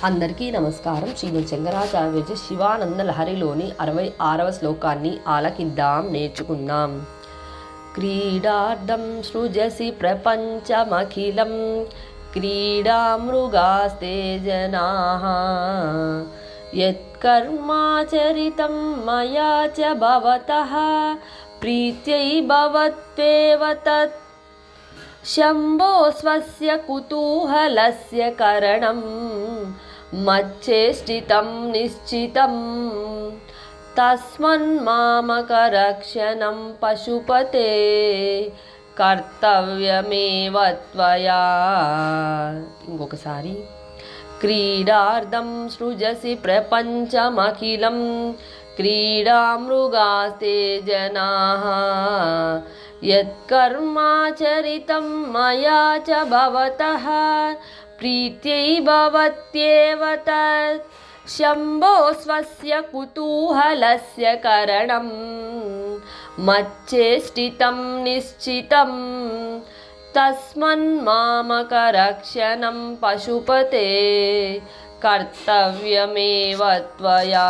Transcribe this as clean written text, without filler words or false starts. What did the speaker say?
అందరికీ నమస్కారం. శ్రీమద్ శంకరాచార్య శివానంద లహరిలోని 66వ శ్లోకాన్ని ఆలకిద్దాం, నేర్చుకుందాం. క్రీడార్థం సృజసి ప్రపంచమఖిలం క్రీడామృగాస్తే జనాః యత్కర్మాచరితం మయా చ భవతః ప్రీత్యై భవత్వేవ తత్ శంభో స్వస్య కుతూహలస్య కరణం మచ్చేష్టితం నిశ్చితం తస్మన్మామకరక్షణం పశుపతే కర్తవ్యమేవ త్వయా. ఇంకొకసారి. క్రీడార్థం సృజసి ప్రపంచమఖిలం క్రీడామృగాస్తే జనాః యత్కర్మాచరితం మయా చ భవతః ప్రీత్యై భవత్యేవ తత్ శంభో స్వస్య కుతూహలస్య కరణం మచ్చేష్టితం నిశ్చితం తస్మన్మామకరక్షణం పశుపతే కర్తవ్యమేవ త్వయా.